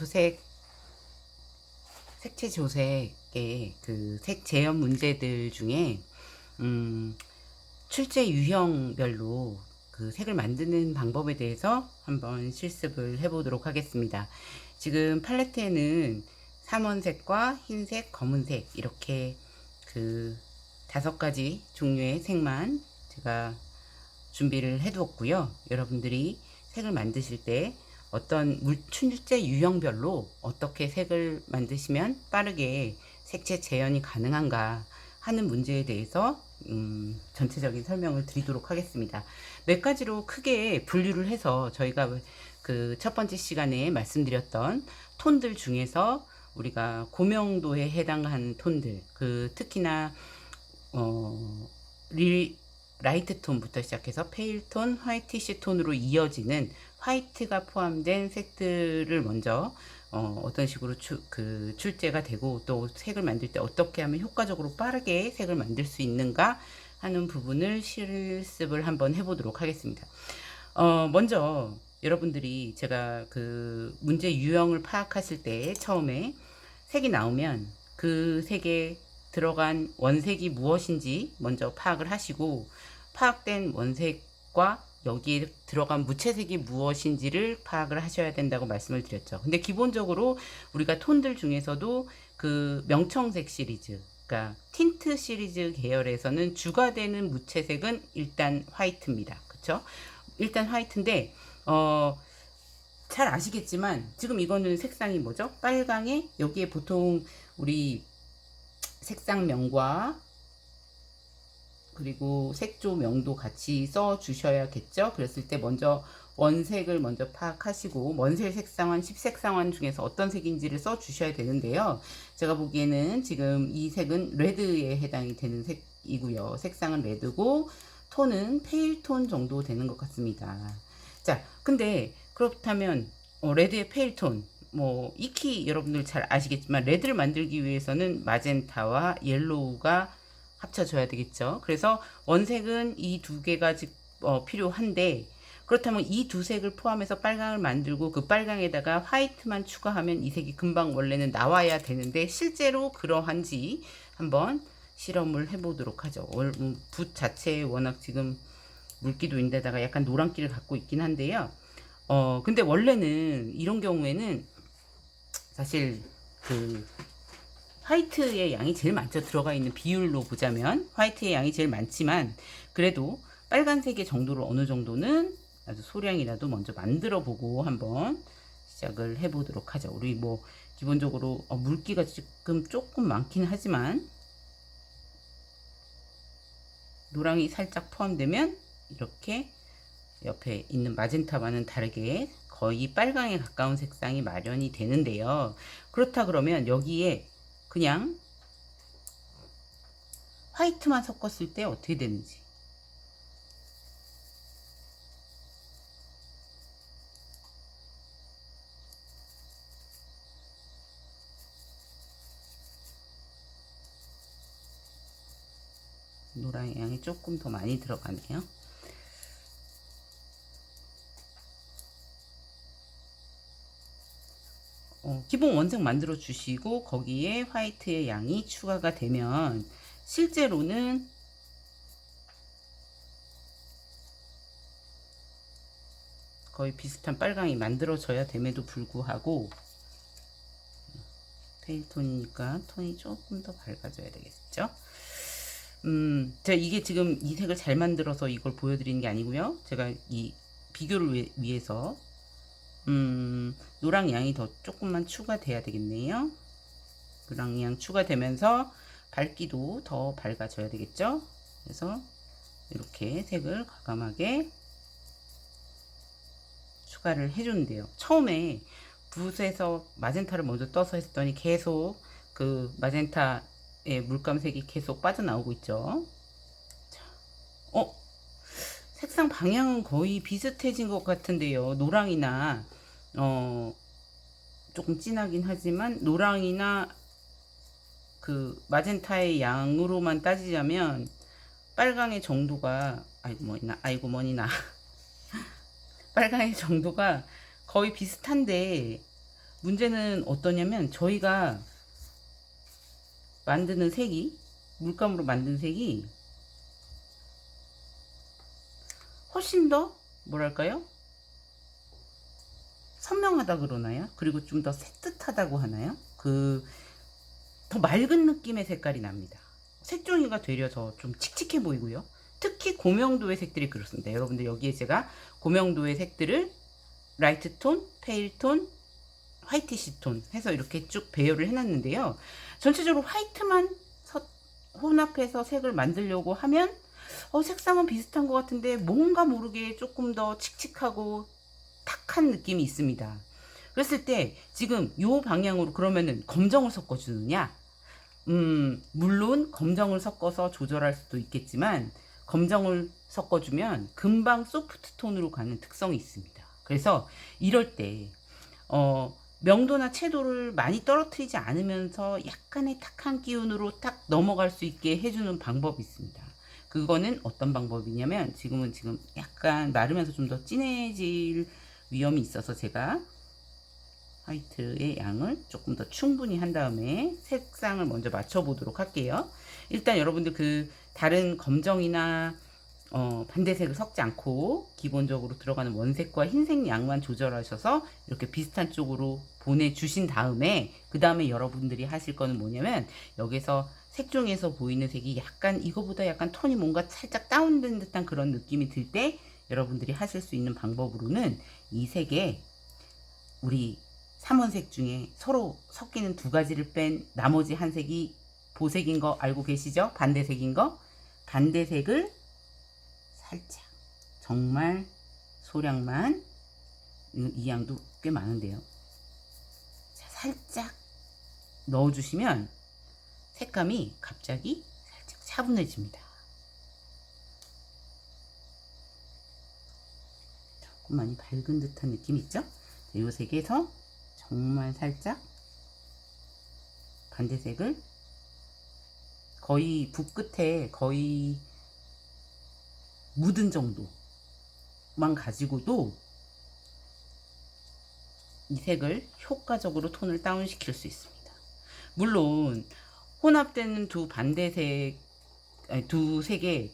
색채 조색의 그 색 재현 문제들 중에 출제 유형별로 그 색을 만드는 방법에 대해서 한번 실습을 해보도록 하겠습니다. 지금 팔레트에는 삼원색과 흰색, 검은색 이렇게 그 5가지 종류의 색만 제가 준비를 해두었고요. 여러분들이 색을 만드실 때 어떤 출제 유형별로 어떻게 색을 만드시면 빠르게 색채 재현이 가능한가 하는 문제에 대해서 전체적인 설명을 드리도록 하겠습니다. 몇 가지로 크게 분류를 해서 저희가 그 첫 번째 시간에 말씀드렸던 톤들 중에서 우리가 고명도에 해당하는 톤들, 그 특히나 라이트 톤부터 시작해서 페일 톤, 화이티시 톤으로 이어지는 화이트가 포함된 색들을 먼저 어떤 식으로 출제가 되고 또 색을 만들 때 어떻게 하면 효과적으로 빠르게 색을 만들 수 있는가 하는 부분을 실습을 한번 해보도록 하겠습니다. 먼저 여러분들이 제가 그 문제 유형을 파악하실 때 처음에 색이 나오면 그 색에 들어간 원색이 무엇인지 먼저 파악을 하시고 파악된 원색과 여기에 들어간 무채색이 무엇인지를 파악을 하셔야 된다고 말씀을 드렸죠. 근데 기본적으로 우리가 톤들 중에서도 그 명청색 시리즈, 그러니까 틴트 시리즈 계열에서는 주가 되는 무채색은 일단 화이트입니다. 그쵸? 일단 화이트인데 잘 아시겠지만 지금 이거는 색상이 뭐죠? 빨강에 여기에 보통 우리 색상명과 그리고 색조명도 같이 써 주셔야겠죠. 그랬을 때 먼저 원색을 먼저 파악하시고 원색 색상원, 10색상원 중에서 어떤 색인지를 써 주셔야 되는데요. 제가 보기에는 지금 이 색은 레드에 해당이 되는 색이고요. 색상은 레드고 톤은 페일 톤 정도 되는 것 같습니다. 자, 근데 그렇다면 레드의 페일 톤, 뭐 익히 여러분들 잘 아시겠지만 레드를 만들기 위해서는 마젠타와 옐로우가 합쳐져야 되겠죠. 그래서 원색은 이 2개가 필요한데 그렇다면 이 2색을 포함해서 빨강을 만들고 그 빨강에다가 화이트만 추가하면 이 색이 금방 원래는 나와야 되는데 실제로 그러한지 한번 실험을 해보도록 하죠. 붓 자체에 워낙 지금 물기도인데다가 약간 노란기를 갖고 있긴 한데요. 근데 원래는 이런 경우에는 사실 그 화이트의 양이 제일 많죠. 들어가 있는 비율로 보자면 화이트의 양이 제일 많지만 그래도 빨간색의 정도를 어느 정도는 아주 소량이라도 먼저 만들어 보고 한번 시작을 해 보도록 하죠. 우리 뭐 기본적으로 물기가 지금 조금 많긴 하지만 노랑이 살짝 포함되면 이렇게 옆에 있는 마젠타와는 다르게 거의 빨강에 가까운 색상이 마련이 되는데요. 그렇다 그러면 여기에 그냥 화이트만 섞었을 때 어떻게 되는지. 노란 양이 조금 더 많이 들어가네요. 기본 원색 만들어 주시고 거기에 화이트의 양이 추가가 되면 실제로는 거의 비슷한 빨강이 만들어져야 됨에도 불구하고 페일톤이니까 톤이 조금 더 밝아져야 되겠죠. 제가 이게 지금 이 색을 잘 만들어서 이걸 보여드리는 게 아니고요. 제가 이 비교를 위해서 노랑 양이 더 조금만 추가돼야 되겠네요. 노랑 양 추가되면서 밝기도 더 밝아져야 되겠죠. 그래서 이렇게 색을 과감하게 추가를 해주는데요. 처음에 붓에서 마젠타를 먼저 떠서 했더니 계속 그 마젠타의 물감색이 계속 빠져나오고 있죠. 자, 색상 방향은 거의 비슷해진 것 같은데요. 노랑이나 조금 진하긴 하지만 노랑이나 그 마젠타의 양으로만 따지자면 빨강의 정도가 아이고 머니나 빨강의 정도가 거의 비슷한데 문제는 어떠냐면 저희가 만드는 색이, 물감으로 만든 색이 훨씬 더 뭐랄까요? 선명하다 그러나요? 그리고 좀 더 새뜻하다고 하나요? 더 맑은 느낌의 색깔이 납니다. 색종이가 되려 더 좀 칙칙해 보이고요. 특히 고명도의 색들이 그렇습니다. 여러분들 여기에 제가 고명도의 색들을 라이트 톤, 페일 톤, 화이티시 톤 해서 이렇게 쭉 배열을 해놨는데요. 전체적으로 화이트만 혼합해서 색을 만들려고 하면 색상은 비슷한 것 같은데 뭔가 모르게 조금 더 칙칙하고 탁한 느낌이 있습니다. 그랬을 때 지금 이 방향으로 그러면은 검정을 섞어주느냐? 물론 검정을 섞어서 조절할 수도 있겠지만 검정을 섞어주면 금방 소프트 톤으로 가는 특성이 있습니다. 그래서 이럴 때 명도나 채도를 많이 떨어뜨리지 않으면서 약간의 탁한 기운으로 딱 넘어갈 수 있게 해주는 방법이 있습니다. 그거는 어떤 방법이냐면 지금 약간 마르면서 좀 더 진해질 위험이 있어서 제가 화이트의 양을 조금 더 충분히 한 다음에 색상을 먼저 맞춰 보도록 할게요. 일단 여러분들 다른 검정이나 반대색을 섞지 않고 기본적으로 들어가는 원색과 흰색 양만 조절하셔서 이렇게 비슷한 쪽으로 보내주신 다음에 그 다음에 여러분들이 하실 거는 뭐냐면 여기서 색종이에서 보이는 색이 약간 이거보다 약간 톤이 뭔가 살짝 다운된 듯한 그런 느낌이 들 때 여러분들이 하실 수 있는 방법으로는 이 색에 우리 3원색 중에 서로 섞이는 두 가지를 뺀 나머지 한 색이 보색인 거 알고 계시죠? 반대색인 거. 반대색을 살짝 정말 소량만, 이 양도 꽤 많은데요. 자, 살짝 넣어주시면 색감이 갑자기 살짝 차분해집니다. 조금 많이 밝은 듯한 느낌 있죠? 이 색에서 정말 살짝 반대색을 거의 붓끝에 거의 묻은 정도만 가지고도 이 색을 효과적으로 톤을 다운시킬 수 있습니다. 물론 혼합되는 두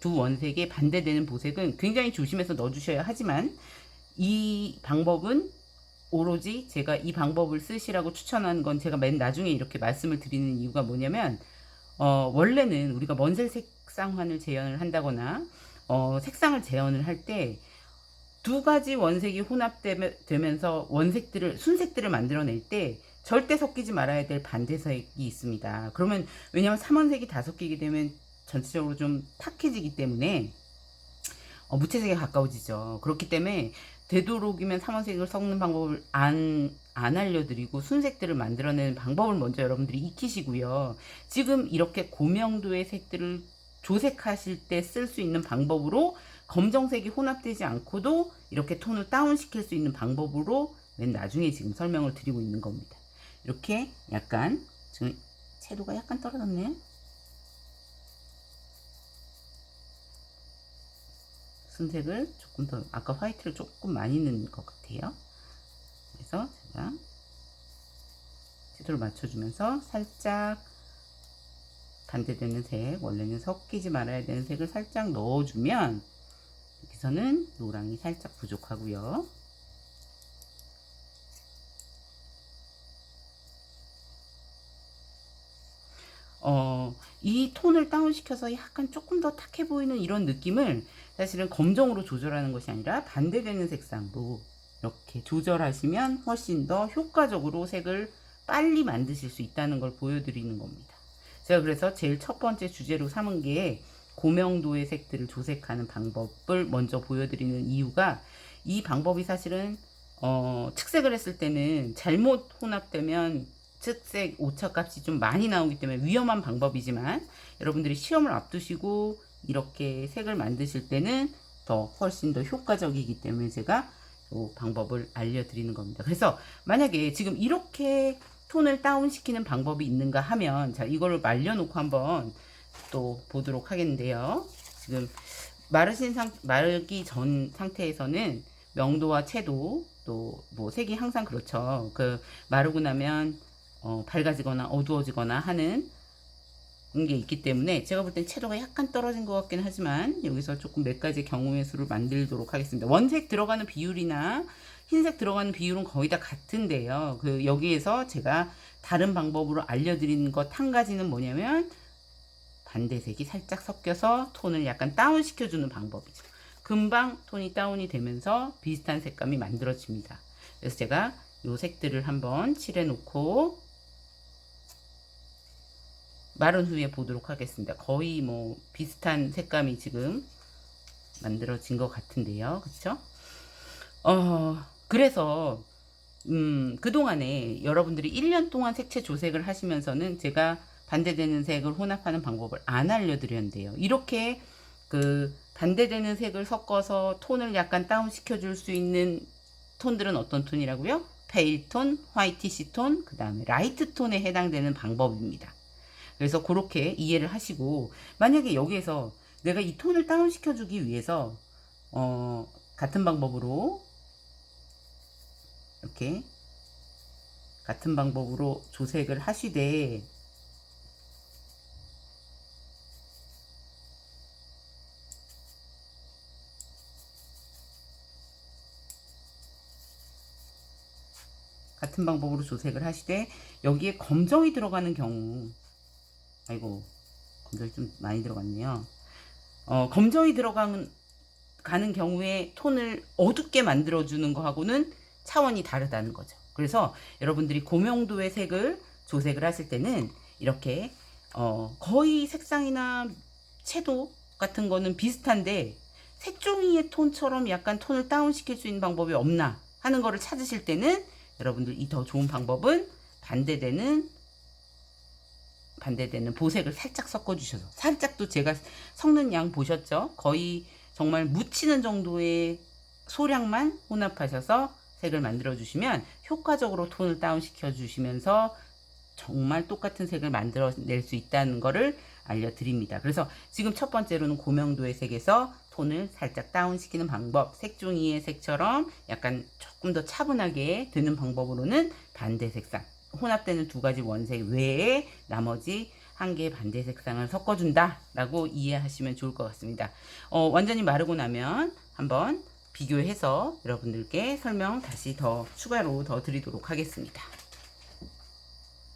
원색에 반대되는 보색은 굉장히 조심해서 넣어주셔야 하지만 이 방법은 오로지 제가 이 방법을 쓰시라고 추천하는 건 제가 맨 나중에 이렇게 말씀을 드리는 이유가 뭐냐면 원래는 우리가 먼셀 색상환을 재현을 한다거나 색상을 재현을 할 때 두 가지 원색이 혼합되면서 순색들을 만들어낼 때 절대 섞이지 말아야 될 반대색이 있습니다. 그러면 왜냐하면 3원색이 다 섞이게 되면 전체적으로 좀 탁해지기 때문에 무채색에 가까워지죠. 그렇기 때문에 되도록이면 3원색을 섞는 방법을 안 알려드리고 순색들을 만들어내는 방법을 먼저 여러분들이 익히시고요. 지금 이렇게 고명도의 색들을 조색하실 때 쓸 수 있는 방법으로 검정색이 혼합되지 않고도 이렇게 톤을 다운시킬 수 있는 방법으로 맨 나중에 지금 설명을 드리고 있는 겁니다. 이렇게 약간 지금 채도가 약간 떨어졌네요. 순색을 조금 더 아까 화이트를 조금 많이 넣은 것 같아요. 그래서 제가 채도를 맞춰주면서 살짝 반대되는 색, 원래는 섞이지 말아야 되는 색을 살짝 넣어주면 여기서는 노랑이 살짝 부족하고요. 이 톤을 다운시켜서 약간 조금 더 탁해 보이는 이런 느낌을 사실은 검정으로 조절하는 것이 아니라 반대되는 색상도 이렇게 조절하시면 훨씬 더 효과적으로 색을 빨리 만드실 수 있다는 걸 보여드리는 겁니다. 제가 그래서 제일 첫 번째 주제로 삼은 게 고명도의 색들을 조색하는 방법을 먼저 보여드리는 이유가 이 방법이 사실은 측색을 했을 때는 잘못 혼합되면 측색 오차값이 좀 많이 나오기 때문에 위험한 방법이지만 여러분들이 시험을 앞두시고 이렇게 색을 만드실 때는 훨씬 더 효과적이기 때문에 제가 이 방법을 알려드리는 겁니다. 그래서 만약에 지금 이렇게 톤을 다운시키는 방법이 있는가 하면 자 이거를 말려놓고 한번 또 보도록 하겠는데요. 지금 마르기 전 상태에서는 명도와 채도 또 뭐 색이 항상 그렇죠. 그 마르고 나면 밝아지거나 어두워지거나 하는 게 있기 때문에 제가 볼 땐 채도가 약간 떨어진 것 같긴 하지만 여기서 조금 몇 가지 경우의 수를 만들도록 하겠습니다. 원색 들어가는 비율이나 흰색 들어가는 비율은 거의 다 같은데요. 그 여기에서 제가 다른 방법으로 알려드리는 것 한 가지는 뭐냐면 반대색이 살짝 섞여서 톤을 약간 다운 시켜주는 방법이죠. 금방 톤이 다운이 되면서 비슷한 색감이 만들어집니다. 그래서 제가 요 색들을 한번 칠해 놓고 마른 후에 보도록 하겠습니다. 거의 뭐 비슷한 색감이 지금 만들어진 것 같은데요. 그쵸? 그래서 그동안에 여러분들이 1년 동안 색채 조색을 하시면서는 제가 반대되는 색을 혼합하는 방법을 안 알려드렸는데요. 이렇게 그 반대되는 색을 섞어서 톤을 약간 다운 시켜줄 수 있는 톤들은 어떤 톤이라고요? 페일 톤, 화이티시 톤, 그 다음에 라이트 톤에 해당되는 방법입니다. 그래서 그렇게 이해를 하시고, 만약에 여기에서 내가 이 톤을 다운 시켜주기 위해서 같은 방법으로 이렇게 같은 방법으로 조색을 하시되 여기에 검정이 들어가는 경우, 아이고 검정이 좀 많이 들어갔네요. 검정이 들어가는 경우에 톤을 어둡게 만들어주는 거하고는 차원이 다르다는 거죠. 그래서 여러분들이 고명도의 색을 조색을 하실 때는 이렇게 거의 색상이나 채도 같은 거는 비슷한데 색종이의 톤처럼 약간 톤을 다운 시킬 수 있는 방법이 없나 하는 거를 찾으실 때는 여러분들 이 더 좋은 방법은 반대되는 보색을 살짝 섞어주셔서, 살짝 또 제가 섞는 양 보셨죠? 거의 정말 묻히는 정도의 소량만 혼합하셔서 색을 만들어 주시면 효과적으로 톤을 다운 시켜 주시면서 정말 똑같은 색을 만들어낼 수 있다는 것을 알려드립니다. 그래서 지금 첫 번째로는 고명도의 색에서 톤을 살짝 다운 시키는 방법, 색종이의 색처럼 약간 조금 더 차분하게 드는 방법으로는 반대 색상, 혼합되는 두 가지 원색 외에 나머지 한 개의 반대 색상을 섞어준다 라고 이해하시면 좋을 것 같습니다. 완전히 마르고 나면 한번 비교해서 여러분들께 설명 다시 더 추가로 더 드리도록 하겠습니다.